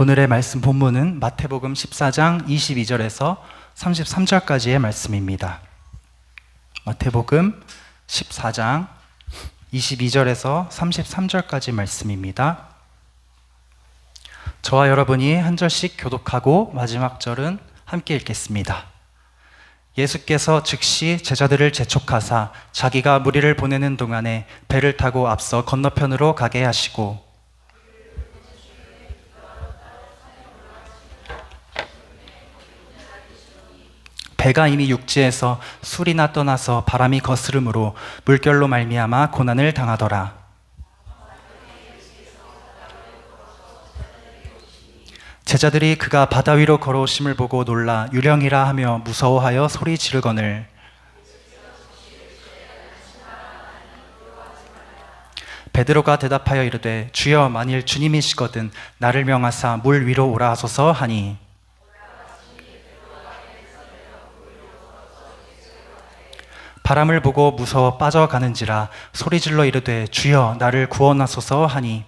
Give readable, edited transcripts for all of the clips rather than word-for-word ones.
오늘의 말씀 본문은 마태복음 14장 22절에서 33절까지의 말씀입니다. 마태복음 14장 22절에서 33절까지 말씀입니다. 저와 여러분이 한 절씩 교독하고 마지막 절은 함께 읽겠습니다. 예수께서 즉시 제자들을 재촉하사 자기가 무리를 보내는 동안에 배를 타고 앞서 건너편으로 가게 하시고 배가 이미 육지에서 술이나 떠나서 바람이 거스름으로 물결로 말미암아 고난을 당하더라. 제자들이 그가 바다 위로 걸어오심을 보고 놀라 유령이라 하며 무서워하여 소리 지르거늘 베드로가 대답하여 이르되 주여 만일 주님이시거든 나를 명하사 물 위로 오라 하소서 하니 바람을 보고 무서워 빠져가는지라 소리질러 이르되 주여 나를 구원하소서 하니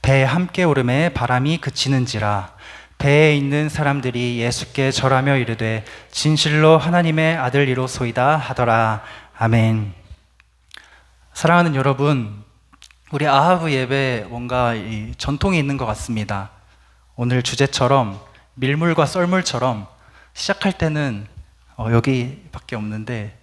배에 함께 오름에 바람이 그치는지라 배에 있는 사람들이 예수께 절하며 이르되 진실로 하나님의 아들이로소이다 하더라. 아멘. 사랑하는 여러분, 우리 아하브 예배 뭔가 전통이 있는 것 같습니다. 오늘 주제처럼 밀물과 썰물처럼 시작할 때는 여기밖에 없는데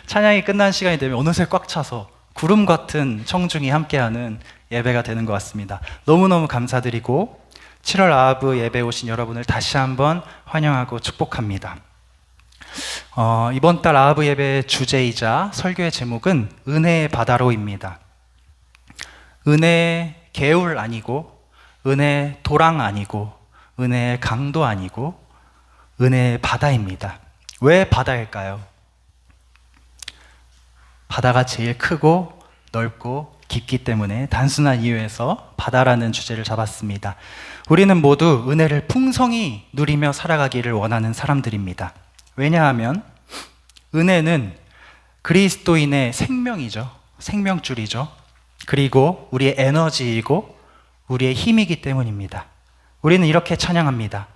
찬양이 끝난 시간이 되면 어느새 꽉 차서 구름 같은 청중이 함께하는 예배가 되는 것 같습니다. 너무너무 감사드리고 7월 아하브 예배 오신 여러분을 다시 한번 환영하고 축복합니다. 이번 달 아하브 예배의 주제이자 설교의 제목은 은혜의 바다로입니다. 은혜의 개울 아니고 은혜의 도랑 아니고 은혜의 강도 아니고 은혜의 바다입니다. 왜 바다일까요? 바다가 제일 크고 넓고 깊기 때문에 단순한 이유에서 바다라는 주제를 잡았습니다. 우리는 모두 은혜를 풍성히 누리며 살아가기를 원하는 사람들입니다. 왜냐하면 은혜는 그리스도인의 생명이죠. 생명줄이죠. 그리고 우리의 에너지이고 우리의 힘이기 때문입니다. 우리는 이렇게 찬양합니다.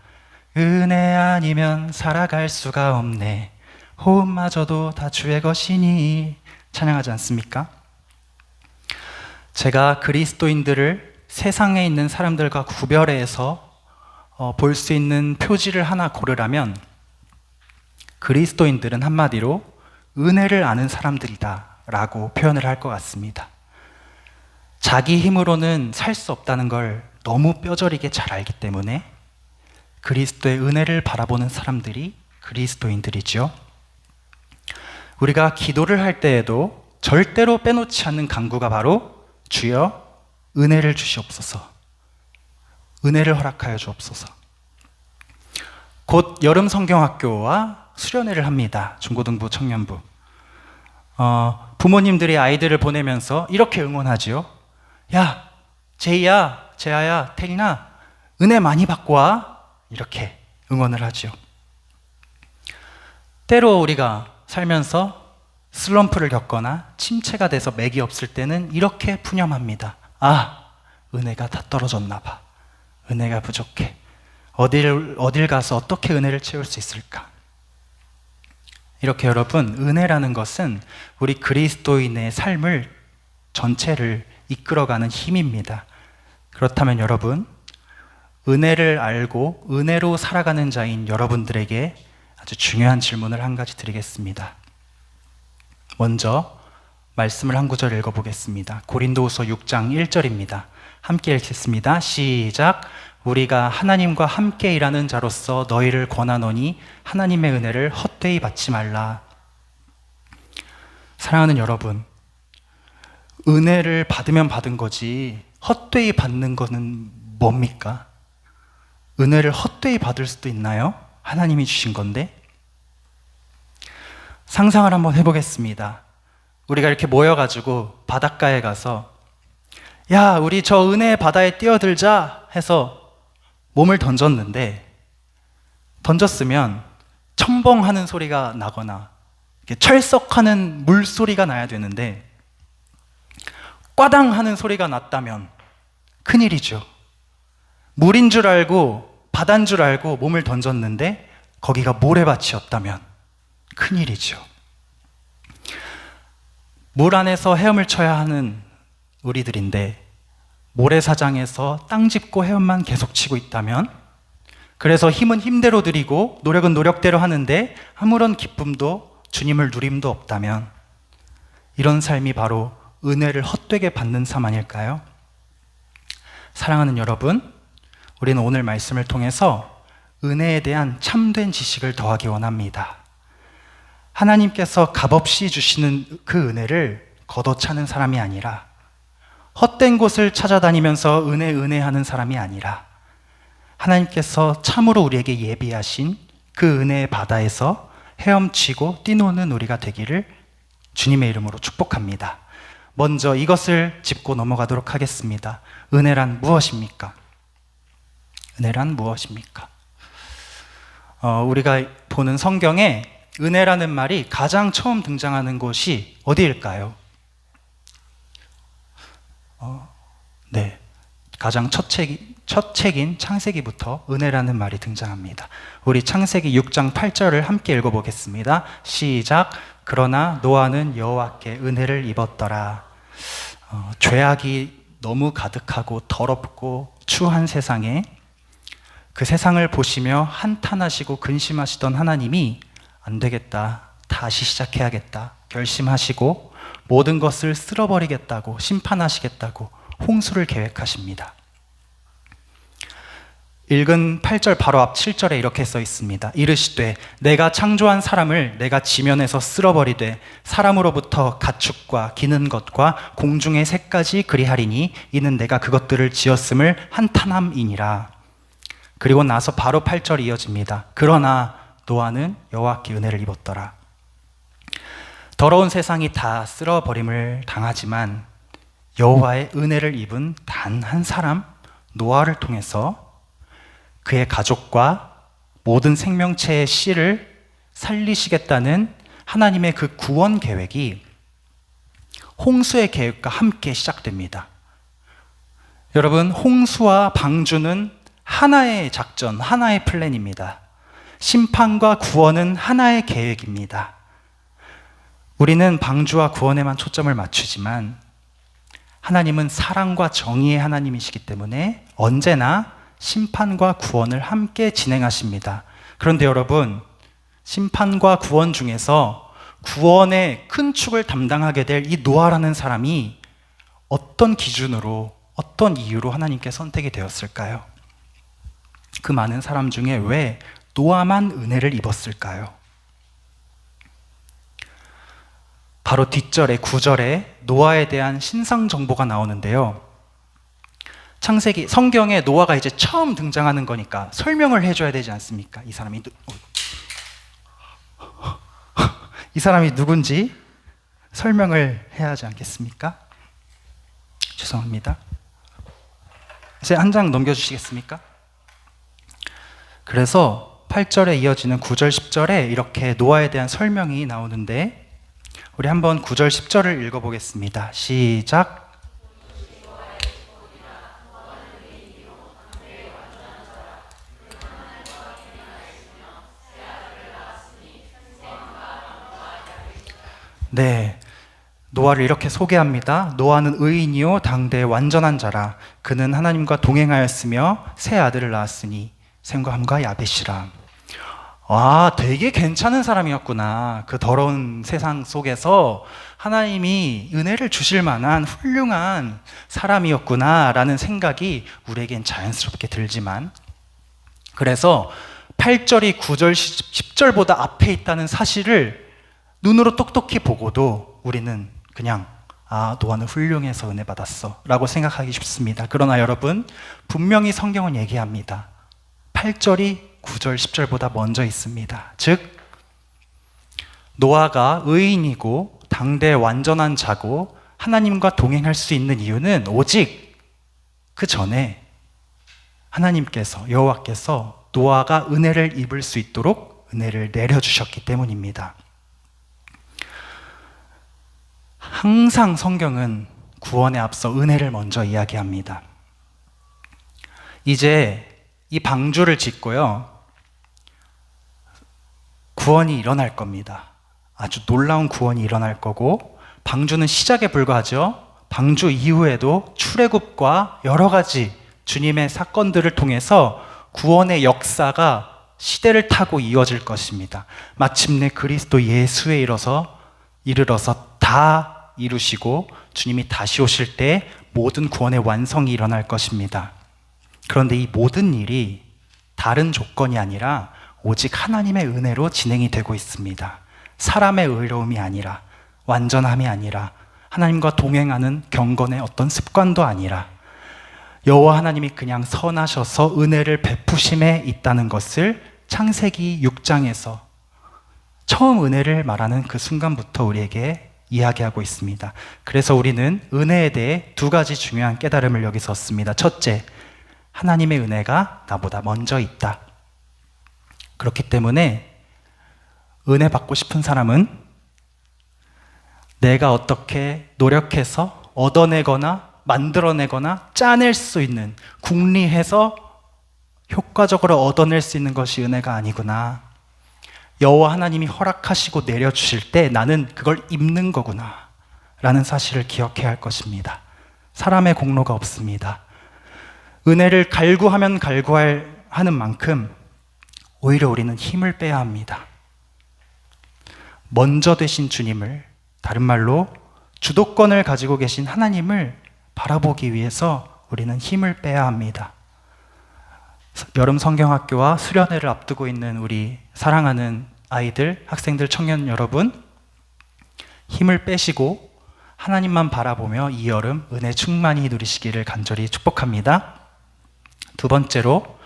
은혜 아니면 살아갈 수가 없네. 호흡마저도 다 주의 것이니. 찬양하지 않습니까? 제가 그리스도인들을 세상에 있는 사람들과 구별해서 볼 수 있는 표지를 하나 고르라면 그리스도인들은 한마디로 은혜를 아는 사람들이다 라고 표현을 할 것 같습니다. 자기 힘으로는 살 수 없다는 걸 너무 뼈저리게 잘 알기 때문에 그리스도의 은혜를 바라보는 사람들이 그리스도인들이죠. 우리가 기도를 할 때에도 절대로 빼놓지 않는 간구가 바로 주여 은혜를 주시옵소서, 은혜를 허락하여 주옵소서. 곧 여름 성경학교와 수련회를 합니다. 중고등부 청년부. 부모님들이 아이들을 보내면서 이렇게 응원하지요. 야, 제이야, 재아야, 태린아, 은혜 많이 받고 와. 이렇게 응원을 하지요. 때로 우리가 살면서 슬럼프를 겪거나 침체가 돼서 맥이 없을 때는 이렇게 푸념합니다. 아, 은혜가 다 떨어졌나 봐. 은혜가 부족해. 어딜 가서 어떻게 은혜를 채울 수 있을까? 이렇게 여러분, 은혜라는 것은 우리 그리스도인의 삶을 전체를 이끌어가는 힘입니다. 그렇다면 여러분, 은혜를 알고 은혜로 살아가는 자인 여러분들에게 아주 중요한 질문을 한 가지 드리겠습니다. 먼저 말씀을 한 구절 읽어보겠습니다. 고린도후서 6장 1절입니다. 함께 읽겠습니다. 시작. 우리가 하나님과 함께 일하는 자로서 너희를 권하노니 하나님의 은혜를 헛되이 받지 말라. 사랑하는 여러분, 은혜를 받으면 받은 거지 헛되이 받는 거는 뭡니까? 은혜를 헛되이 받을 수도 있나요? 하나님이 주신 건데. 상상을 한번 해보겠습니다. 우리가 이렇게 모여가지고 바닷가에 가서 야, 우리 저 은혜의 바다에 뛰어들자 해서 몸을 던졌는데 던졌으면 첨벙하는 소리가 나거나 이렇게 철썩하는 물소리가 나야 되는데 꽈당 하는 소리가 났다면 큰일이죠. 물인 줄 알고 바다인 줄 알고 몸을 던졌는데 거기가 모래밭이었다면 큰일이죠. 물 안에서 헤엄을 쳐야 하는 우리들인데 모래사장에서 땅 짚고 헤엄만 계속 치고 있다면, 그래서 힘은 힘대로 드리고 노력은 노력대로 하는데 아무런 기쁨도 주님을 누림도 없다면, 이런 삶이 바로 은혜를 헛되게 받는 삶 아닐까요? 사랑하는 여러분, 우리는 오늘 말씀을 통해서 은혜에 대한 참된 지식을 더하기 원합니다. 하나님께서 값없이 주시는 그 은혜를 걷어차는 사람이 아니라, 헛된 곳을 찾아다니면서 은혜하는 사람이 아니라, 하나님께서 참으로 우리에게 예비하신 그 은혜의 바다에서 헤엄치고 뛰노는 우리가 되기를 주님의 이름으로 축복합니다. 먼저 이것을 짚고 넘어가도록 하겠습니다. 은혜란 무엇입니까? 은혜란 무엇입니까? 우리가 보는 성경에 은혜라는 말이 가장 처음 등장하는 곳이 어디일까요? 네, 가장 첫 책인 창세기부터 은혜라는 말이 등장합니다. 우리 창세기 6장 8절을 함께 읽어보겠습니다. 시작. 그러나 노아는 여호와께 은혜를 입었더라. 죄악이 너무 가득하고 더럽고 추한 세상에, 그 세상을 보시며 한탄하시고 근심하시던 하나님이 안 되겠다, 다시 시작해야겠다 결심하시고 모든 것을 쓸어버리겠다고, 심판하시겠다고 홍수를 계획하십니다. 읽은 8절 바로 앞 7절에 이렇게 써 있습니다. 이르시되 내가 창조한 사람을 내가 지면에서 쓸어버리되 사람으로부터 가축과 기는 것과 공중의 새까지 그리하리니 이는 내가 그것들을 지었음을 한탄함이니라. 그리고 나서 바로 8절이 이어집니다. 그러나 노아는 여호와께 은혜를 입었더라. 더러운 세상이 다 쓸어버림을 당하지만 여호와의 은혜를 입은 단 한 사람, 노아를 통해서 그의 가족과 모든 생명체의 씨를 살리시겠다는 하나님의 그 구원 계획이 홍수의 계획과 함께 시작됩니다. 여러분, 홍수와 방주는 하나의 작전, 하나의 플랜입니다. 심판과 구원은 하나의 계획입니다. 우리는 방주와 구원에만 초점을 맞추지만 하나님은 사랑과 정의의 하나님이시기 때문에 언제나 심판과 구원을 함께 진행하십니다. 그런데 여러분, 심판과 구원 중에서 구원의 큰 축을 담당하게 될 이 노아라는 사람이 어떤 기준으로, 어떤 이유로 하나님께 선택이 되었을까요? 그 많은 사람 중에 왜 노아만 은혜를 입었을까요? 바로 뒷절에 9절에 노아에 대한 신상 정보가 나오는데요. 창세기, 성경에 노아가 이제 처음 등장하는 거니까 설명을 해줘야 되지 않습니까? 이 사람이 누군지 설명을 해야 하지 않겠습니까? 죄송합니다. 이제 한 장 넘겨주시겠습니까? 그래서 8절에 이어지는 9절, 10절에 이렇게 노아에 대한 설명이 나오는데, 우리 한번 9절, 10절을 읽어보겠습니다. 시작. 네, 노아를 이렇게 소개합니다. 노아는 의인이요 당대의 완전한 자라. 그는 하나님과 동행하였으며 세 아들을 낳았으니 셈과 야벳이라. 와, 되게 괜찮은 사람이었구나. 그 더러운 세상 속에서 하나님이 은혜를 주실 만한 훌륭한 사람이었구나 라는 생각이 우리에겐 자연스럽게 들지만, 그래서 8절이 9절, 10절보다 앞에 있다는 사실을 눈으로 똑똑히 보고도 우리는 그냥 노아는 훌륭해서 은혜 받았어 라고 생각하기 쉽습니다. 그러나 여러분, 분명히 성경은 얘기합니다. 8절이 9절, 10절보다 먼저 있습니다. 즉, 노아가 의인이고 당대 완전한 자고 하나님과 동행할 수 있는 이유는 오직 그 전에 하나님께서, 여호와께서 노아가 은혜를 입을 수 있도록 은혜를 내려주셨기 때문입니다. 항상 성경은 구원에 앞서 은혜를 먼저 이야기합니다. 이제 이 방주를 짓고요, 구원이 일어날 겁니다. 아주 놀라운 구원이 일어날 거고, 방주는 시작에 불과하죠. 방주 이후에도 출애굽과 여러 가지 주님의 사건들을 통해서 구원의 역사가 시대를 타고 이어질 것입니다. 마침내 그리스도 예수에 이르러서 다 이루시고 주님이 다시 오실 때 모든 구원의 완성이 일어날 것입니다. 그런데 이 모든 일이 다른 조건이 아니라 오직 하나님의 은혜로 진행이 되고 있습니다. 사람의 의로움이 아니라, 완전함이 아니라, 하나님과 동행하는 경건의 어떤 습관도 아니라, 여호와 하나님이 그냥 선하셔서 은혜를 베푸심에 있다는 것을 창세기 6장에서 처음 은혜를 말하는 그 순간부터 우리에게 이야기하고 있습니다. 그래서 우리는 은혜에 대해 두 가지 중요한 깨달음을 여기서 얻습니다. 첫째, 하나님의 은혜가 나보다 먼저 있다. 그렇기 때문에 은혜 받고 싶은 사람은 내가 어떻게 노력해서 얻어내거나 만들어내거나 짜낼 수 있는, 궁리해서 효과적으로 얻어낼 수 있는 것이 은혜가 아니구나. 여호와 하나님이 허락하시고 내려주실 때 나는 그걸 입는 거구나 라는 사실을 기억해야 할 것입니다. 사람의 공로가 없습니다. 은혜를 갈구하면 하는 만큼 오히려 우리는 힘을 빼야 합니다. 먼저 되신 주님을, 다른 말로 주도권을 가지고 계신 하나님을 바라보기 위해서 우리는 힘을 빼야 합니다. 여름 성경학교와 수련회를 앞두고 있는 우리 사랑하는 아이들, 학생들, 청년 여러분, 힘을 빼시고 하나님만 바라보며 이 여름 은혜 충만히 누리시기를 간절히 축복합니다. 두 번째로,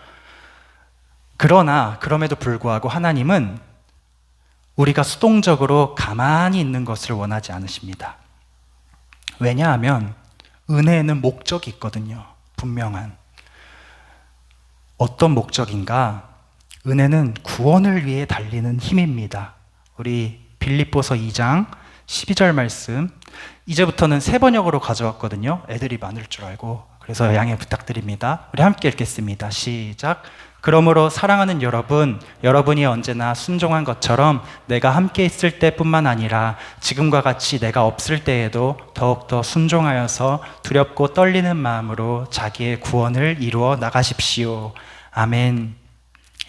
그럼에도 불구하고 하나님은 우리가 수동적으로 가만히 있는 것을 원하지 않으십니다. 왜냐하면 은혜에는 목적이 있거든요. 분명한. 어떤 목적인가? 은혜는 구원을 위해 달리는 힘입니다. 우리 빌립보서 2장 12절 말씀, 이제부터는 세 번역으로 가져왔거든요. 애들이 많을 줄 알고. 그래서 양해 부탁드립니다. 우리 함께 읽겠습니다. 시작. 그러므로 사랑하는 여러분, 여러분이 언제나 순종한 것처럼 내가 함께 있을 때뿐만 아니라 지금과 같이 내가 없을 때에도 더욱더 순종하여서 두렵고 떨리는 마음으로 자기의 구원을 이루어 나가십시오. 아멘.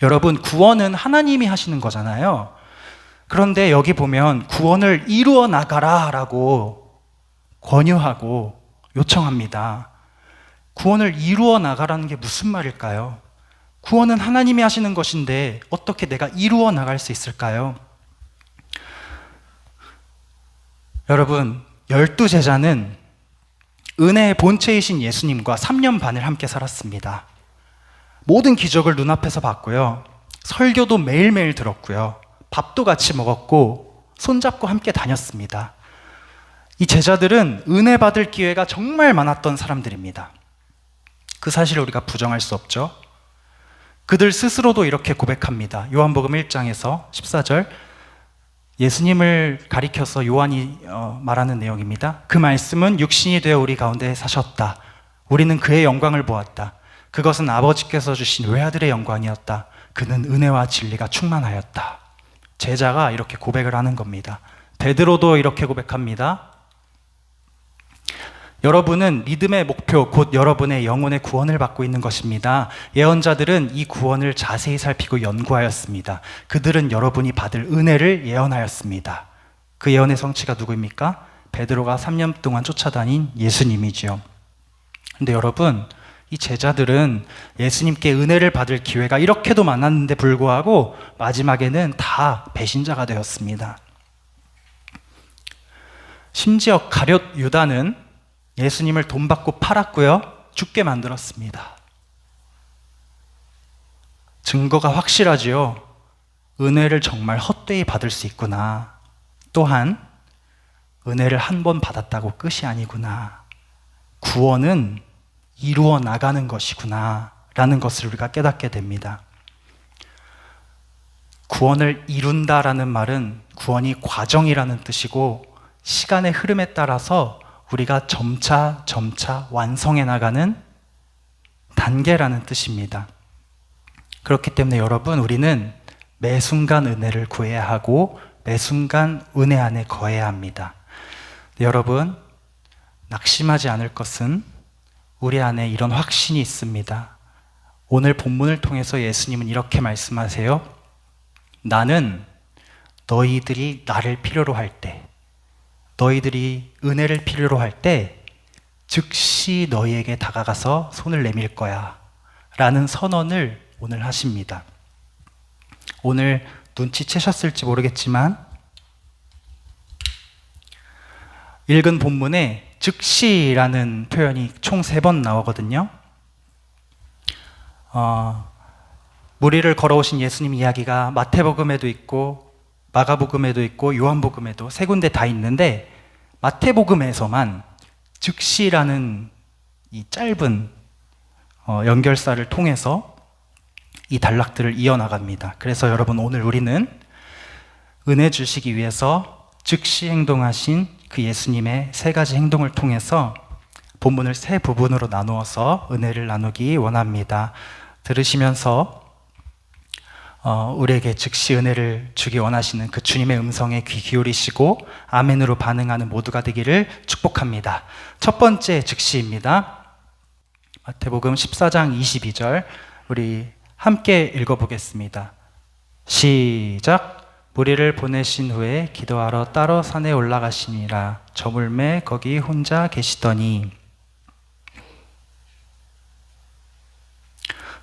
여러분, 구원은 하나님이 하시는 거잖아요. 그런데 여기 보면 구원을 이루어 나가라 라고 권유하고 요청합니다. 구원을 이루어 나가라는 게 무슨 말일까요? 구원은 하나님이 하시는 것인데 어떻게 내가 이루어 나갈 수 있을까요? 여러분, 12제자는 은혜의 본체이신 예수님과 3년 반을 함께 살았습니다. 모든 기적을 눈앞에서 봤고요. 설교도 매일매일 들었고요. 밥도 같이 먹었고 손잡고 함께 다녔습니다. 이 제자들은 은혜 받을 기회가 정말 많았던 사람들입니다. 그 사실을 우리가 부정할 수 없죠. 그들 스스로도 이렇게 고백합니다. 요한복음 1장에서 14절, 예수님을 가리켜서 요한이 말하는 내용입니다. 그 말씀은 육신이 되어 우리 가운데 사셨다. 우리는 그의 영광을 보았다. 그것은 아버지께서 주신 외아들의 영광이었다. 그는 은혜와 진리가 충만하였다. 제자가 이렇게 고백을 하는 겁니다. 베드로도 이렇게 고백합니다. 여러분은 믿음의 목표, 곧 여러분의 영혼의 구원을 받고 있는 것입니다. 예언자들은 이 구원을 자세히 살피고 연구하였습니다. 그들은 여러분이 받을 은혜를 예언하였습니다. 그 예언의 성취가 누구입니까? 베드로가 3년 동안 쫓아다닌 예수님이지요. 근데 여러분, 이 제자들은 예수님께 은혜를 받을 기회가 이렇게도 많았는데 불구하고 마지막에는 다 배신자가 되었습니다. 심지어 가룟 유다는 예수님을 돈 받고 팔았고요, 죽게 만들었습니다. 증거가 확실하지요. 은혜를 정말 헛되이 받을 수 있구나. 또한 은혜를 한 번 받았다고 끝이 아니구나. 구원은 이루어 나가는 것이구나 라는 것을 우리가 깨닫게 됩니다. 구원을 이룬다라는 말은 구원이 과정이라는 뜻이고, 시간의 흐름에 따라서 우리가 점차 완성해 나가는 단계라는 뜻입니다. 그렇기 때문에 여러분, 우리는 매 순간 은혜를 구해야 하고 매 순간 은혜 안에 거해야 합니다. 여러분, 낙심하지 않을 것은 우리 안에 이런 확신이 있습니다. 오늘 본문을 통해서 예수님은 이렇게 말씀하세요. 나는 너희들이 나를 필요로 할 때, 너희들이 은혜를 필요로 할 때 즉시 너희에게 다가가서 손을 내밀 거야 라는 선언을 오늘 하십니다. 오늘 눈치채셨을지 모르겠지만 읽은 본문에 즉시라는 표현이 총 3번 나오거든요. 무리를 걸어오신 예수님 이야기가 마태복음에도 있고 마가복음에도 있고 요한복음에도 3군데 다 있는데, 마태복음에서만 즉시라는 이 짧은 연결사를 통해서 이 단락들을 이어나갑니다. 그래서 여러분, 오늘 우리는 은혜 주시기 위해서 즉시 행동하신 그 예수님의 3가지 행동을 통해서 본문을 3부분으로 나누어서 은혜를 나누기 원합니다. 들으시면서 우리에게 즉시 은혜를 주기 원하시는 그 주님의 음성에 귀 기울이시고 아멘으로 반응하는 모두가 되기를 축복합니다. 첫 번째 즉시입니다. 마태복음 14장 22절 우리 함께 읽어보겠습니다. 시작. 무리를 보내신 후에 기도하러 따로 산에 올라가시니라. 저물매 거기 혼자 계시더니.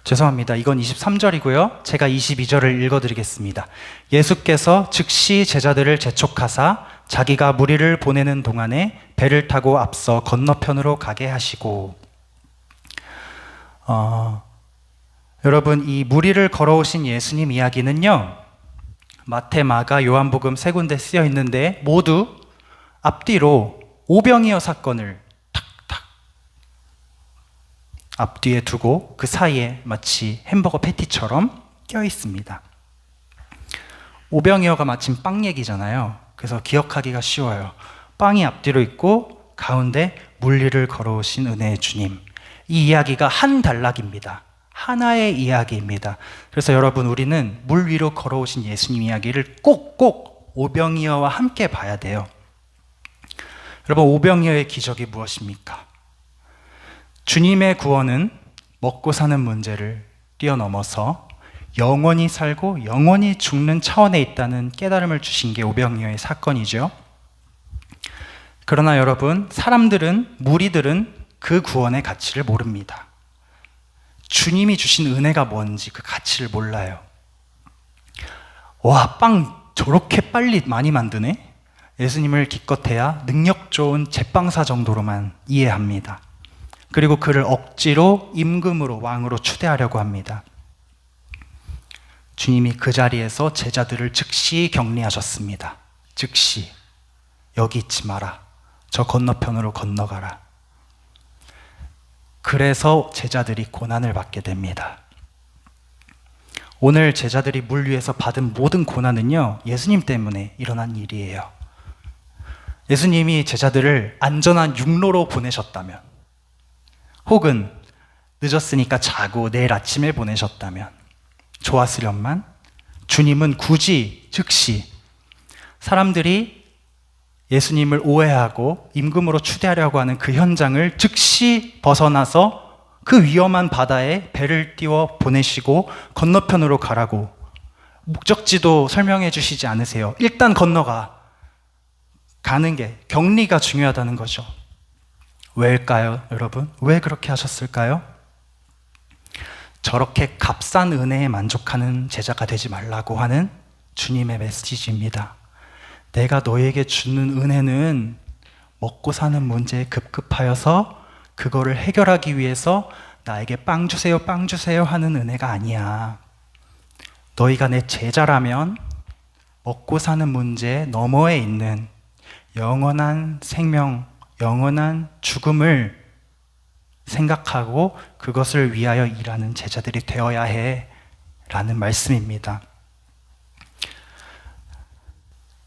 죄송합니다. 이건 23절이고요. 제가 22절을 읽어드리겠습니다. 예수께서 즉시 제자들을 재촉하사 자기가 무리를 보내는 동안에 배를 타고 앞서 건너편으로 가게 하시고. 여러분, 이 무리를 걸어오신 예수님 이야기는요, 마태, 마가, 요한복음 3군데 쓰여 있는데 모두 앞뒤로 오병이어 사건을 탁탁 앞뒤에 두고 그 사이에 마치 햄버거 패티처럼 껴 있습니다. 오병이어가 마침 빵 얘기잖아요. 그래서 기억하기가 쉬워요. 빵이 앞뒤로 있고 가운데 물리를 걸어오신 은혜의 주님. 이 이야기가 한 단락입니다. 하나의 이야기입니다. 그래서 여러분, 우리는 물 위로 걸어오신 예수님 이야기를 꼭 오병이어와 함께 봐야 돼요. 여러분, 오병이어의 기적이 무엇입니까? 주님의 구원은 먹고 사는 문제를 뛰어넘어서 영원히 살고 영원히 죽는 차원에 있다는 깨달음을 주신 게 오병이어의 사건이죠. 그러나 여러분, 사람들은, 무리들은 그 구원의 가치를 모릅니다. 주님이 주신 은혜가 뭔지 그 가치를 몰라요. 와, 빵 저렇게 빨리 많이 만드네? 예수님을 기껏해야 능력 좋은 제빵사 정도로만 이해합니다. 그리고 그를 억지로 임금으로, 왕으로 추대하려고 합니다. 주님이 그 자리에서 제자들을 즉시 격리하셨습니다. 즉시 여기 있지 마라. 저 건너편으로 건너가라. 그래서 제자들이 고난을 받게 됩니다. 오늘 제자들이 물 위에서 받은 모든 고난은요, 예수님 때문에 일어난 일이에요. 예수님이 제자들을 안전한 육로로 보내셨다면, 혹은 늦었으니까 자고 내일 아침에 보내셨다면 좋았으련만, 주님은 굳이 즉시 사람들이 예수님을 오해하고 임금으로 추대하려고 하는 그 현장을 즉시 벗어나서 그 위험한 바다에 배를 띄워 보내시고 건너편으로 가라고 목적지도 설명해 주시지 않으세요. 일단 건너가. 가는 게, 격리가 중요하다는 거죠. 왜일까요, 여러분? 왜 그렇게 하셨을까요? 저렇게 값싼 은혜에 만족하는 제자가 되지 말라고 하는 주님의 메시지입니다. 내가 너에게 주는 은혜는 먹고 사는 문제에 급급하여서 그거를 해결하기 위해서 나에게 빵 주세요, 빵 주세요 하는 은혜가 아니야. 너희가 내 제자라면 먹고 사는 문제 너머에 있는 영원한 생명, 영원한 죽음을 생각하고 그것을 위하여 일하는 제자들이 되어야 해 라는 말씀입니다.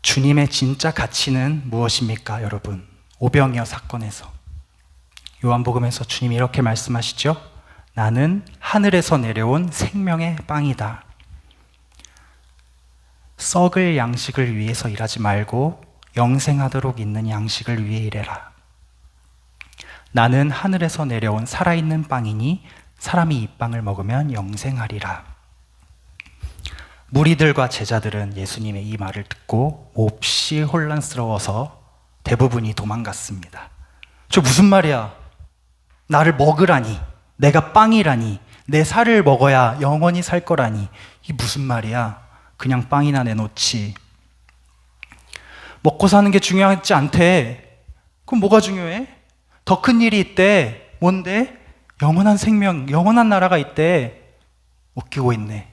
주님의 진짜 가치는 무엇입니까, 여러분? 오병이어 사건에서 요한복음에서 주님이 이렇게 말씀하시죠. 나는 하늘에서 내려온 생명의 빵이다. 썩을 양식을 위해서 일하지 말고 영생하도록 있는 양식을 위해 일해라. 나는 하늘에서 내려온 살아있는 빵이니 사람이 이 빵을 먹으면 영생하리라. 무리들과 제자들은 예수님의 이 말을 듣고 몹시 혼란스러워서 대부분이 도망갔습니다. 저 무슨 말이야? 나를 먹으라니, 내가 빵이라니, 내 살을 먹어야 영원히 살 거라니, 이게 무슨 말이야? 그냥 빵이나 내놓지. 먹고 사는 게 중요하지 않대. 그럼 뭐가 중요해? 더 큰 일이 있대. 뭔데? 영원한 생명, 영원한 나라가 있대. 웃기고 있네.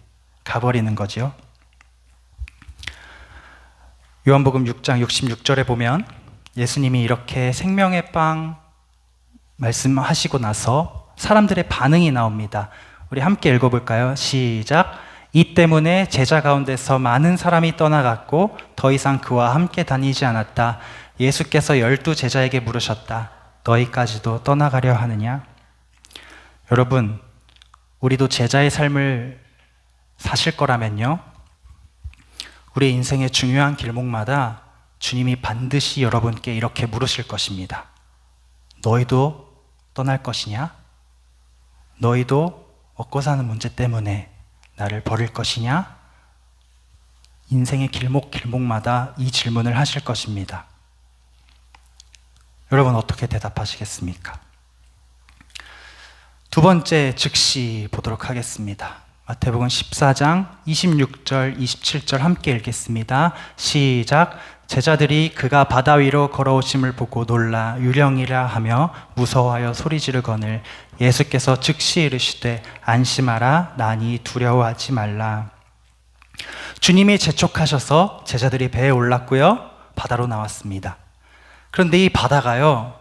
가버리는 거지요. 요한복음 6장 66절에 보면 예수님이 이렇게 생명의 빵 말씀하시고 나서 사람들의 반응이 나옵니다. 우리 함께 읽어볼까요? 시작. 이 때문에 제자 가운데서 많은 사람이 떠나갔고 더 이상 그와 함께 다니지 않았다. 예수께서 12제자에게 물으셨다. 너희까지도 떠나가려 하느냐? 여러분, 우리도 제자의 삶을 사실 거라면요, 우리 인생의 중요한 길목마다 주님이 반드시 여러분께 이렇게 물으실 것입니다. 너희도 떠날 것이냐? 너희도 먹고 사는 문제 때문에 나를 버릴 것이냐? 인생의 길목마다 이 질문을 하실 것입니다. 여러분 어떻게 대답하시겠습니까? 두 번째 즉시 보도록 하겠습니다. 마태복음 14장 26절, 27절 함께 읽겠습니다. 시작. 제자들이 그가 바다 위로 걸어오심을 보고 놀라 유령이라 하며 무서워하여 소리 지르거늘 예수께서 즉시 이르시되 안심하라 나니 두려워하지 말라. 주님이 재촉하셔서 제자들이 배에 올랐고요, 바다로 나왔습니다. 그런데 이 바다가요,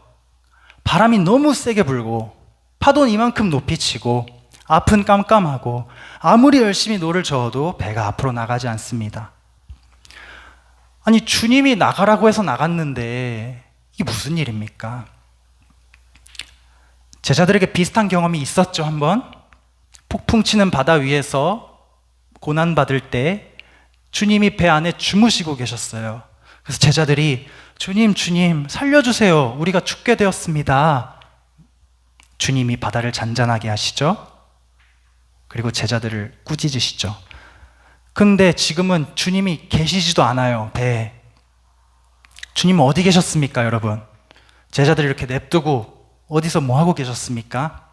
바람이 너무 세게 불고 파도는 이만큼 높이 치고 앞은 깜깜하고 아무리 열심히 노를 저어도 배가 앞으로 나가지 않습니다. 아니, 주님이 나가라고 해서 나갔는데 이게 무슨 일입니까? 제자들에게 비슷한 경험이 있었죠. 한번 폭풍 치는 바다 위에서 고난받을 때 주님이 배 안에 주무시고 계셨어요. 그래서 제자들이 주님 살려주세요, 우리가 죽게 되었습니다. 주님이 바다를 잔잔하게 하시죠. 그리고 제자들을 꾸짖으시죠. 근데 지금은 주님이 계시지도 않아요, 배에. 주님은 어디 계셨습니까, 여러분? 제자들이 이렇게 냅두고 어디서 뭐 하고 계셨습니까?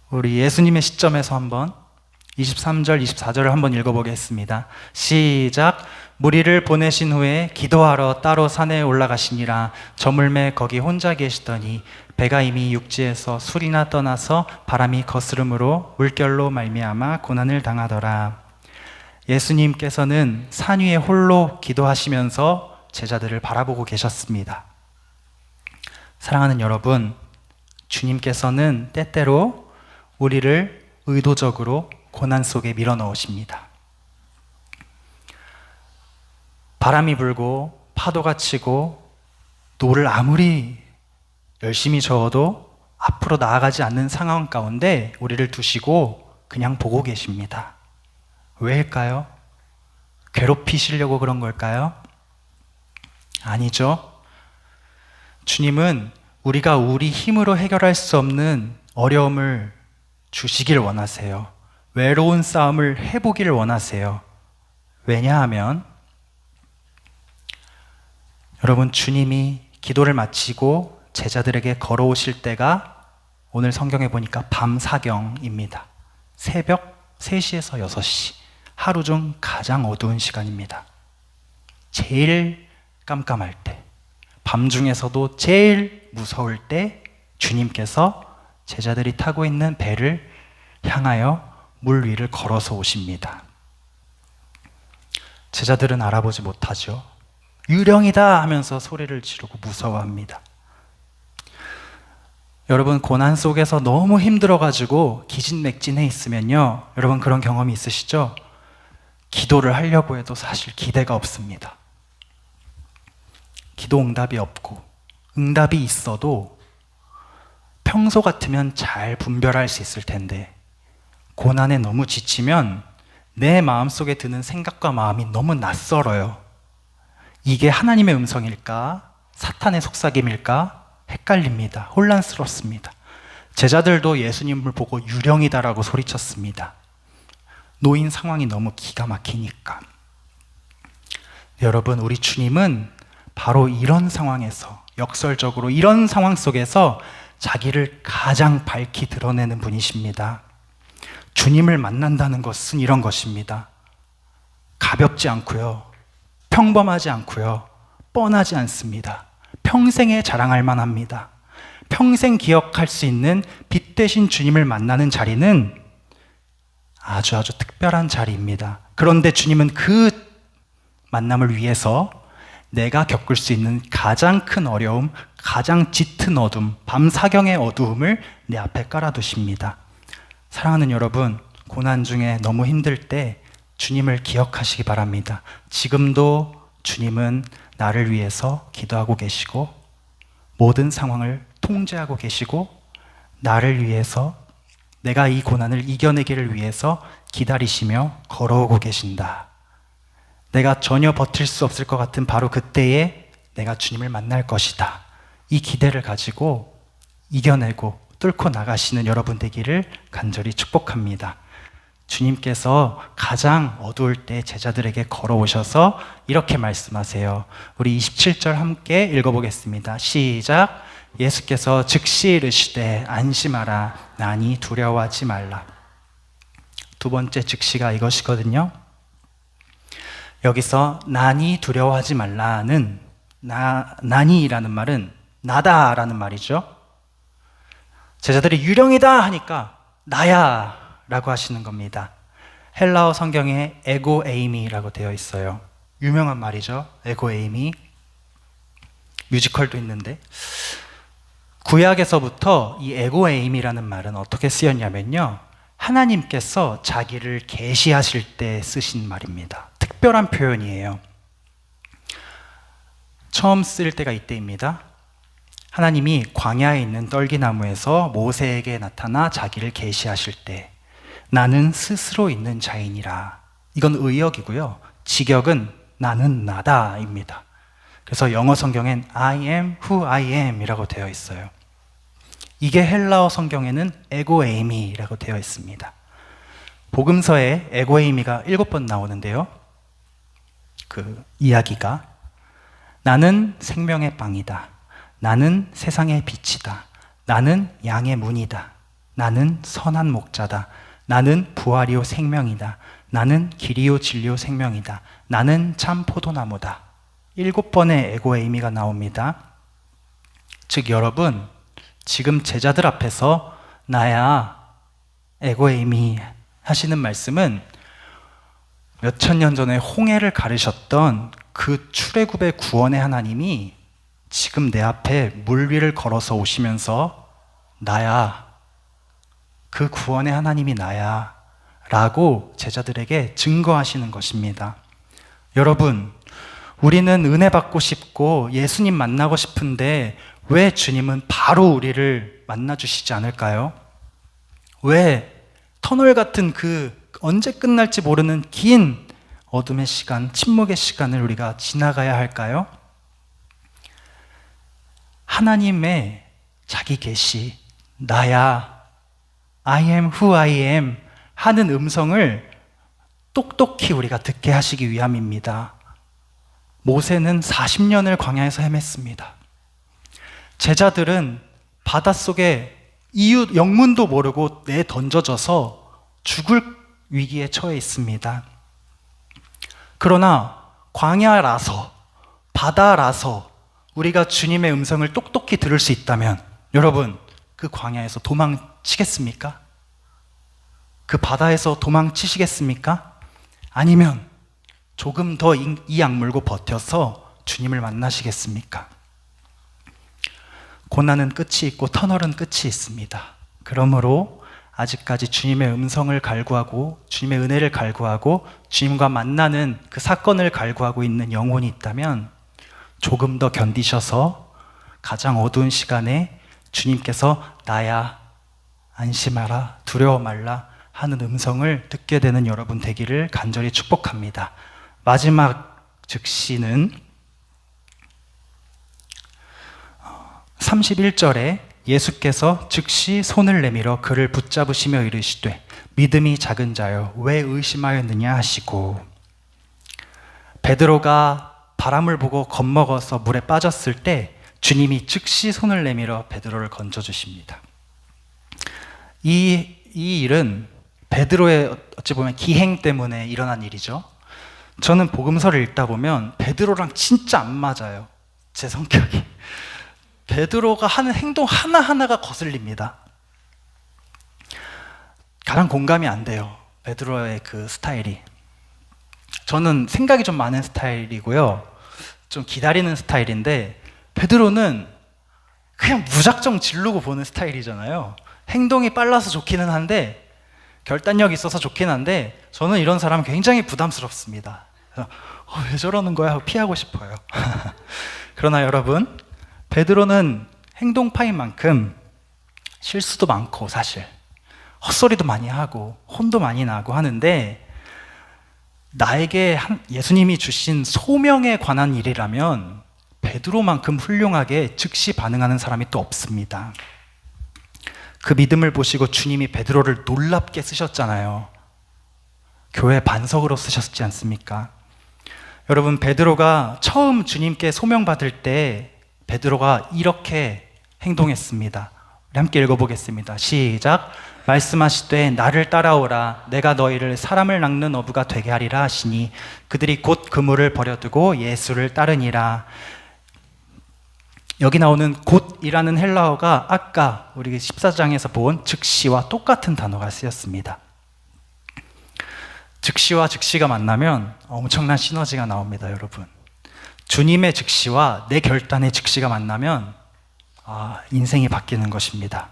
우리 예수님의 시점에서 한번 23절, 24절을 한번 읽어보겠습니다. 시작. 무리를 보내신 후에 기도하러 따로 산에 올라가시니라. 저물매 거기 혼자 계시더니 배가 이미 육지에서 술이나 떠나서 바람이 거스름으로 물결로 말미암아 고난을 당하더라. 예수님께서는 산 위에 홀로 기도하시면서 제자들을 바라보고 계셨습니다. 사랑하는 여러분, 주님께서는 때때로 우리를 의도적으로 고난 속에 밀어넣으십니다. 바람이 불고 파도가 치고 노를 아무리 열심히 저어도 앞으로 나아가지 않는 상황 가운데 우리를 두시고 그냥 보고 계십니다. 왜일까요? 괴롭히시려고 그런 걸까요? 아니죠. 주님은 우리가 우리 힘으로 해결할 수 없는 어려움을 주시길 원하세요. 외로운 싸움을 해보기를 원하세요. 왜냐하면 여러분, 주님이 기도를 마치고 제자들에게 걸어오실 때가 오늘 성경에 보니까 밤 사경입니다. 새벽 3시에서 6시, 하루 중 가장 어두운 시간입니다. 제일 깜깜할 때, 밤중에서도 제일 무서울 때 주님께서 제자들이 타고 있는 배를 향하여 물 위를 걸어서 오십니다. 제자들은 알아보지 못하죠. 유령이다 하면서 소리를 지르고 무서워합니다. 여러분, 고난 속에서 너무 힘들어가지고 기진맥진해 있으면요, 여러분 그런 경험이 있으시죠? 기도를 하려고 해도 사실 기대가 없습니다. 기도 응답이 없고, 응답이 있어도 평소 같으면 잘 분별할 수 있을 텐데, 고난에 너무 지치면 내 마음속에 드는 생각과 마음이 너무 낯설어요. 이게 하나님의 음성일까? 사탄의 속삭임일까? 헷갈립니다. 혼란스럽습니다. 제자들도 예수님을 보고 유령이다라고 소리쳤습니다. 놓인 상황이 너무 기가 막히니까. 여러분, 우리 주님은 바로 이런 상황에서, 역설적으로 이런 상황 속에서 자기를 가장 밝히 드러내는 분이십니다. 주님을 만난다는 것은 이런 것입니다. 가볍지 않고요, 평범하지 않고요, 뻔하지 않습니다. 평생에 자랑할 만합니다. 평생 기억할 수 있는 빛 대신 주님을 만나는 자리는 아주 특별한 자리입니다. 그런데 주님은 그 만남을 위해서 내가 겪을 수 있는 가장 큰 어려움, 가장 짙은 어둠, 밤사경의 어두움을 내 앞에 깔아두십니다. 사랑하는 여러분, 고난 중에 너무 힘들 때 주님을 기억하시기 바랍니다. 지금도 주님은 나를 위해서 기도하고 계시고, 모든 상황을 통제하고 계시고, 나를 위해서, 내가 이 고난을 이겨내기를 위해서 기다리시며 걸어오고 계신다. 내가 전혀 버틸 수 없을 것 같은 바로 그때에 내가 주님을 만날 것이다. 이 기대를 가지고 이겨내고 뚫고 나가시는 여러분 되기를 간절히 축복합니다. 주님께서 가장 어두울 때 제자들에게 걸어오셔서 이렇게 말씀하세요. 우리 27절 함께 읽어보겠습니다. 시작. 예수께서 즉시 이르시되 안심하라, 나니 두려워하지 말라. 두 번째 즉시가 이것이거든요. 여기서 나니 두려워하지 말라는, 나니라는 말은 나다라는 말이죠. 제자들이 유령이다 하니까 나야 라고 하시는 겁니다. 헬라어 성경에 에고 에이미라고 되어 있어요. 유명한 말이죠. 에고 에이미. 뮤지컬도 있는데, 구약에서부터 이 에고 에이미라는 말은 어떻게 쓰였냐면요, 하나님께서 자기를 계시하실 때 쓰신 말입니다. 특별한 표현이에요. 처음 쓸 때가 이때입니다. 하나님이 광야에 있는 떨기나무에서 모세에게 나타나 자기를 계시하실 때, 나는 스스로 있는 자이니라. 이건 의역이고요. 직역은 나는 나다입니다. 그래서 영어 성경엔 I am who I am 이라고 되어 있어요. 이게 헬라어 성경에는 에고에이미라고 되어 있습니다. 복음서에 에고에이미가 7번 나오는데요, 그 이야기가 나는 생명의 빵이다, 나는 세상의 빛이다, 나는 양의 문이다, 나는 선한 목자다, 나는 부활이요 생명이다, 나는 길이요 진리요 생명이다, 나는 참 포도나무다. 7번의 에고에이미가 나옵니다. 즉 여러분, 지금 제자들 앞에서 나야 에고에이미 하시는 말씀은 몇천 년 전에 홍해를 가르셨던 그 출애굽의 구원의 하나님이 지금 내 앞에 물 위를 걸어서 오시면서 나야, 그 구원의 하나님이 나야 라고 제자들에게 증거하시는 것입니다. 여러분, 우리는 은혜 받고 싶고 예수님 만나고 싶은데 왜 주님은 바로 우리를 만나주시지 않을까요? 왜 터널 같은 그 언제 끝날지 모르는 긴 어둠의 시간, 침묵의 시간을 우리가 지나가야 할까요? 하나님의 자기 계시, 나야, I am who I am 하는 음성을 똑똑히 우리가 듣게 하시기 위함입니다. 모세는 40년을 광야에서 헤맸습니다. 제자들은 바닷속에 이유 영문도 모르고 내던져져서 죽을 위기에 처해 있습니다. 그러나 광야라서, 바다라서 우리가 주님의 음성을 똑똑히 들을 수 있다면 여러분, 그 광야에서 도망치겠습니까? 그 바다에서 도망치시겠습니까? 아니면 조금 더 이 악물고 버텨서 주님을 만나시겠습니까? 고난은 끝이 있고 터널은 끝이 있습니다. 그러므로 아직까지 주님의 음성을 갈구하고 주님의 은혜를 갈구하고 주님과 만나는 그 사건을 갈구하고 있는 영혼이 있다면 조금 더 견디셔서 가장 어두운 시간에 주님께서 나야 안심하라 두려워 말라 하는 음성을 듣게 되는 여러분 되기를 간절히 축복합니다. 마지막 즉시는 31절에 예수께서 즉시 손을 내밀어 그를 붙잡으시며 이르시되 믿음이 작은 자여 왜 의심하였느냐 하시고, 베드로가 바람을 보고 겁먹어서 물에 빠졌을 때 주님이 즉시 손을 내밀어 베드로를 건져주십니다. 이 일은 베드로의 어찌 보면 기행 때문에 일어난 일이죠. 저는 복음서를 읽다 보면 베드로랑 진짜 안 맞아요. 제 성격이. 베드로가 하는 행동 하나하나가 거슬립니다. 가장 공감이 안 돼요. 베드로의 그 스타일이. 저는 생각이 좀 많은 스타일이고요. 좀 기다리는 스타일인데, 베드로는 그냥 무작정 지르고 보는 스타일이잖아요. 행동이 빨라서 좋기는 한데, 결단력이 있어서 좋긴 한데, 저는 이런 사람 굉장히 부담스럽습니다. 그래서 왜 저러는 거야 하고 피하고 싶어요. 그러나 여러분, 베드로는 행동파인 만큼 실수도 많고 사실 헛소리도 많이 하고 혼도 많이 나고 하는데, 나에게 예수님이 주신 소명에 관한 일이라면 베드로만큼 훌륭하게 즉시 반응하는 사람이 또 없습니다. 그 믿음을 보시고 주님이 베드로를 놀랍게 쓰셨잖아요. 교회 반석으로 쓰셨지 않습니까? 여러분, 베드로가 처음 주님께 소명받을 때 베드로가 이렇게 행동했습니다. 우리 함께 읽어보겠습니다. 시작. 말씀하시되 나를 따라오라 내가 너희를 사람을 낚는 어부가 되게 하리라 하시니 그들이 곧 그물을 버려두고 예수를 따르니라. 여기 나오는 곧이라는 헬라어가 아까 우리 14장에서 본 즉시와 똑같은 단어가 쓰였습니다. 즉시와 즉시가 만나면 엄청난 시너지가 나옵니다, 여러분. 주님의 즉시와 내 결단의 즉시가 만나면 인생이 바뀌는 것입니다.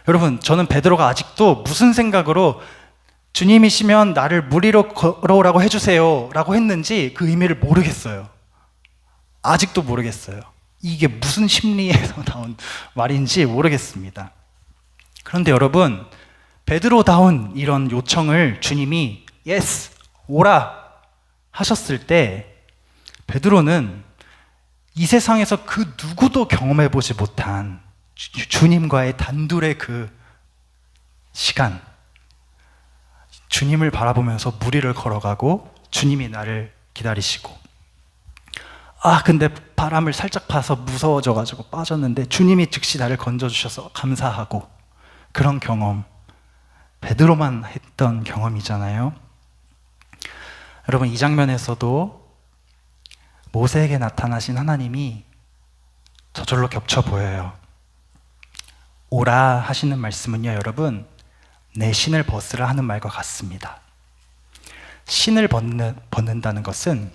여러분, 저는 베드로가 아직도 무슨 생각으로 주님이시면 나를 물 위로 걸어오라고 해주세요 라고 했는지 그 의미를 모르겠어요. 아직도 모르겠어요. 이게 무슨 심리에서 나온 말인지 모르겠습니다. 그런데 여러분, 베드로다운 이런 요청을 주님이 예스, 오라 하셨을 때 베드로는 이 세상에서 그 누구도 경험해보지 못한 주님과의 단둘의 그 시간, 주님을 바라보면서 물 위를 걸어가고 주님이 나를 기다리시고, 근데 바람을 살짝 봐서 무서워져가지고 빠졌는데 주님이 즉시 나를 건져주셔서 감사하고, 그런 경험, 베드로만 했던 경험이잖아요. 여러분, 이 장면에서도 모세에게 나타나신 하나님이 저절로 겹쳐 보여요. 오라 하시는 말씀은요, 여러분, 내 신을 벗으라 하는 말과 같습니다. 신을 벗는다는 것은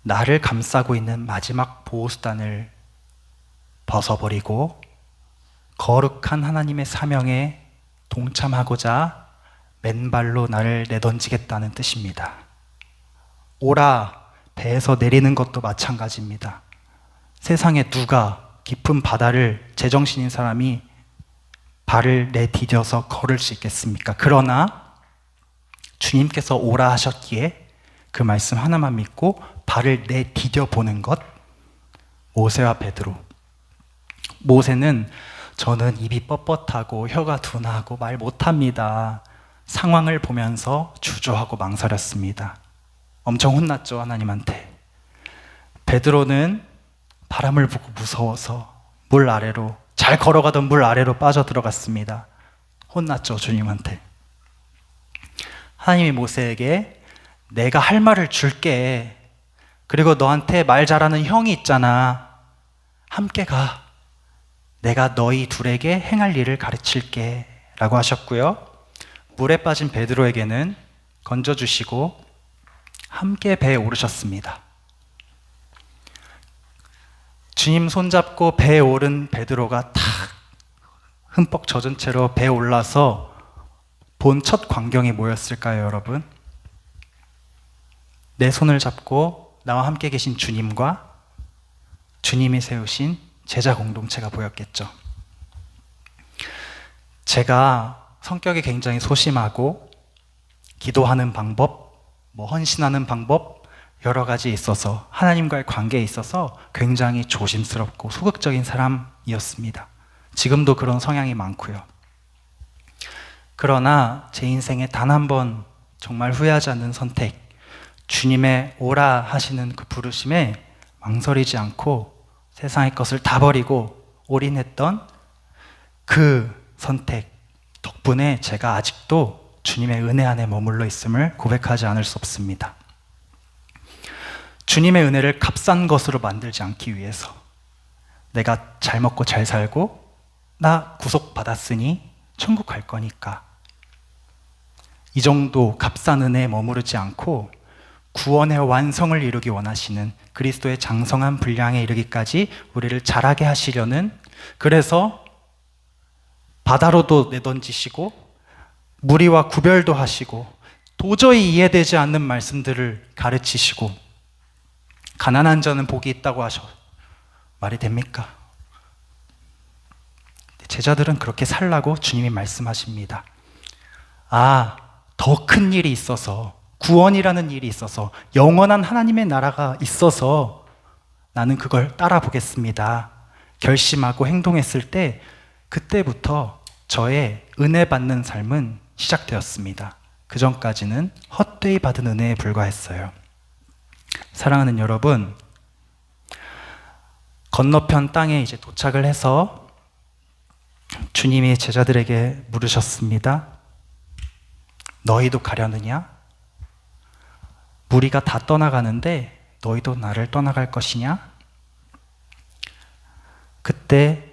나를 감싸고 있는 마지막 보호수단을 벗어버리고 거룩한 하나님의 사명에 동참하고자 맨발로 나를 내던지겠다는 뜻입니다. 오라, 배에서 내리는 것도 마찬가지입니다. 세상에 누가 깊은 바다를 제정신인 사람이 발을 내디뎌서 걸을 수 있겠습니까? 그러나 주님께서 오라 하셨기에 그 말씀 하나만 믿고 발을 내디뎌 보는 것, 모세와 베드로. 모세는 저는 입이 뻣뻣하고 혀가 둔하고 말 못합니다. 상황을 보면서 주저하고 망설였습니다. 엄청 혼났죠, 하나님한테. 베드로는 바람을 보고 무서워서 물 아래로, 잘 걸어가던 물 아래로 빠져 들어갔습니다. 혼났죠, 주님한테. 하나님이 모세에게 내가 할 말을 줄게. 그리고 너한테 말 잘하는 형이 있잖아. 함께 가. 내가 너희 둘에게 행할 일을 가르칠게 라고 하셨고요. 물에 빠진 베드로에게는 건져주시고 함께 배에 오르셨습니다. 주님 손잡고 배에 오른 베드로가 탁 흠뻑 젖은 채로 배에 올라서 본 첫 광경이 뭐였을까요, 여러분? 내 손을 잡고 나와 함께 계신 주님과 주님이 세우신 제자 공동체가 보였겠죠. 제가 성격이 굉장히 소심하고 기도하는 방법, 헌신하는 방법 여러 가지 있어서 하나님과의 관계에 있어서 굉장히 조심스럽고 소극적인 사람이었습니다. 지금도 그런 성향이 많고요. 그러나 제 인생에 단 한 번 정말 후회하지 않는 선택, 주님의 오라 하시는 그 부르심에 망설이지 않고 세상의 것을 다 버리고 올인했던 그 선택 덕분에 제가 아직도 주님의 은혜 안에 머물러 있음을 고백하지 않을 수 없습니다. 주님의 은혜를 값싼 것으로 만들지 않기 위해서 내가 잘 먹고 잘 살고 나 구속받았으니 천국 갈 거니까 이 정도 값싼 은혜에 머무르지 않고 구원의 완성을 이루기 원하시는 그리스도의 장성한 분량에 이르기까지 우리를 자라게 하시려는, 그래서 바다로도 내던지시고 무리와 구별도 하시고 도저히 이해되지 않는 말씀들을 가르치시고 가난한 자는 복이 있다고 하셔. 말이 됩니까? 제자들은 그렇게 살라고 주님이 말씀하십니다. 더 큰 일이 있어서, 구원이라는 일이 있어서, 영원한 하나님의 나라가 있어서 나는 그걸 따라 보겠습니다 결심하고 행동했을 때, 그때부터 저의 은혜 받는 삶은 시작되었습니다. 그 전까지는 헛되이 받은 은혜에 불과했어요. 사랑하는 여러분, 건너편 땅에 이제 도착을 해서 주님이 제자들에게 물으셨습니다. 너희도 가려느냐? 무리가 다 떠나가는데 너희도 나를 떠나갈 것이냐? 그때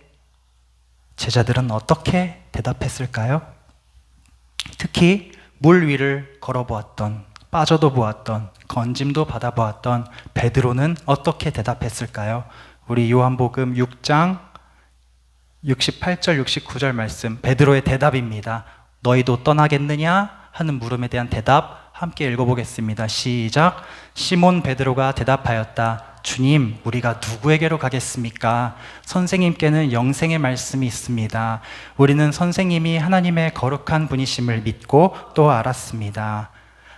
제자들은 어떻게 대답했을까요? 특히 물 위를 걸어보았던, 빠져도 보았던, 건짐도 받아보았던 베드로는 어떻게 대답했을까요? 우리 요한복음 6장 68절 69절 말씀, 베드로의 대답입니다. 너희도 떠나겠느냐? 하는 물음에 대한 대답 함께 읽어보겠습니다. 시작. 시몬 베드로가 대답하였다. 주님, 우리가 누구에게로 가겠습니까? 선생님께는 영생의 말씀이 있습니다. 우리는 선생님이 하나님의 거룩한 분이심을 믿고 또 알았습니다.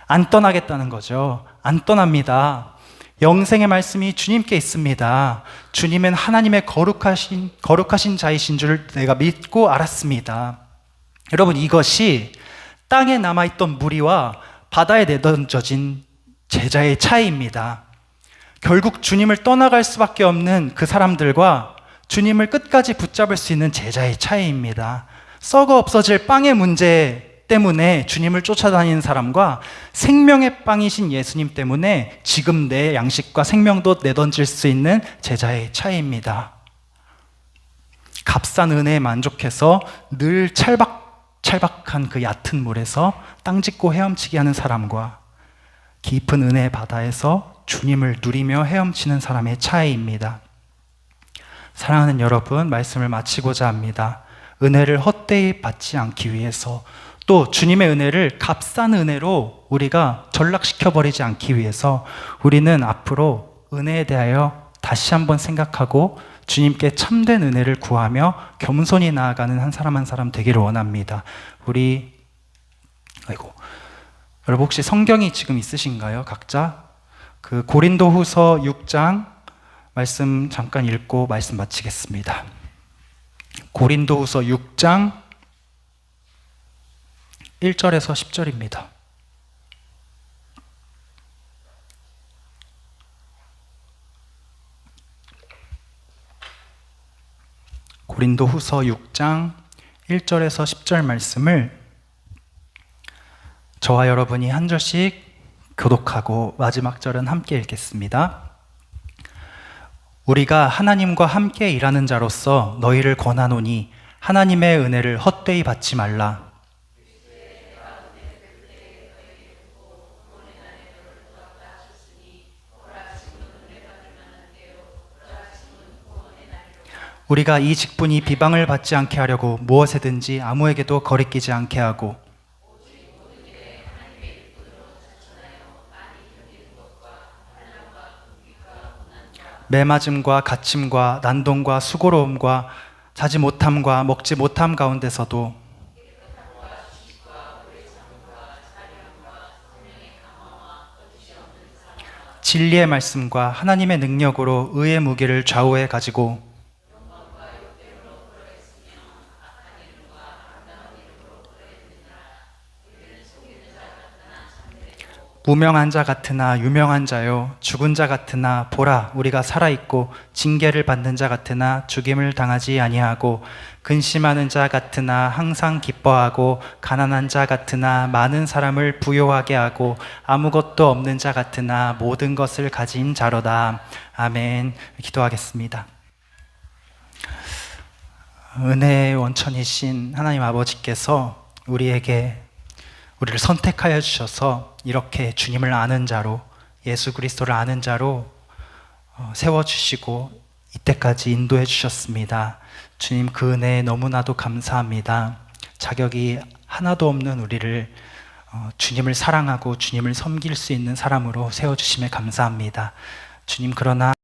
안 떠나겠다는 거죠. 안 떠납니다. 영생의 말씀이 주님께 있습니다. 주님은 하나님의 거룩하신 자이신 줄 내가 믿고 알았습니다. 여러분, 이것이 땅에 남아있던 무리와 바다에 내던져진 제자의 차이입니다. 결국 주님을 떠나갈 수밖에 없는 그 사람들과 주님을 끝까지 붙잡을 수 있는 제자의 차이입니다. 썩어 없어질 빵의 문제 때문에 주님을 쫓아다니는 사람과 생명의 빵이신 예수님 때문에 지금 내 양식과 생명도 내던질 수 있는 제자의 차이입니다. 값싼 은혜에 만족해서 늘 찰박한 그 얕은 물에서 땅 짚고 헤엄치게 하는 사람과 깊은 은혜의 바다에서 주님을 누리며 헤엄치는 사람의 차이입니다. 사랑하는 여러분, 말씀을 마치고자 합니다. 은혜를 헛되이 받지 않기 위해서, 또 주님의 은혜를 값싼 은혜로 우리가 전락시켜버리지 않기 위해서 우리는 앞으로 은혜에 대하여 다시 한번 생각하고 주님께 참된 은혜를 구하며 겸손히 나아가는 한 사람 되기를 원합니다. 여러분 혹시 성경이 지금 있으신가요? 각자? 그 고린도후서 6장 말씀 잠깐 읽고 말씀 마치겠습니다. 고린도후서 6장 1절에서 10절입니다. 고린도후서 6장 1절에서 10절 말씀을 저와 여러분이 한 절씩 교독하고 마지막 절은 함께 읽겠습니다. 우리가 하나님과 함께 일하는 자로서 너희를 권하노니 하나님의 은혜를 헛되이 받지 말라. 우리가 이 직분이 비방을 받지 않게 하려고 무엇에든지 아무에게도 거리끼지 않게 하고 매맞음과 갇힘과 난동과 수고로움과 자지 못함과 먹지 못함 가운데서도 진리의 말씀과 하나님의 능력으로 의의 무게를 좌우해 가지고 무명한 자 같으나 유명한 자요 죽은 자 같으나 보라 우리가 살아있고 징계를 받는 자 같으나 죽임을 당하지 아니하고 근심하는 자 같으나 항상 기뻐하고 가난한 자 같으나 많은 사람을 부요하게 하고 아무것도 없는 자 같으나 모든 것을 가진 자로다. 아멘. 기도하겠습니다. 은혜의 원천이신 하나님 아버지께서 우리를 선택하여 주셔서 이렇게 주님을 아는 자로, 예수 그리스도를 아는 자로 세워주시고 이때까지 인도해 주셨습니다. 주님 그 은혜에 너무나도 감사합니다. 자격이 하나도 없는 우리를 주님을 사랑하고 주님을 섬길 수 있는 사람으로 세워주심에 감사합니다. 주님, 그러나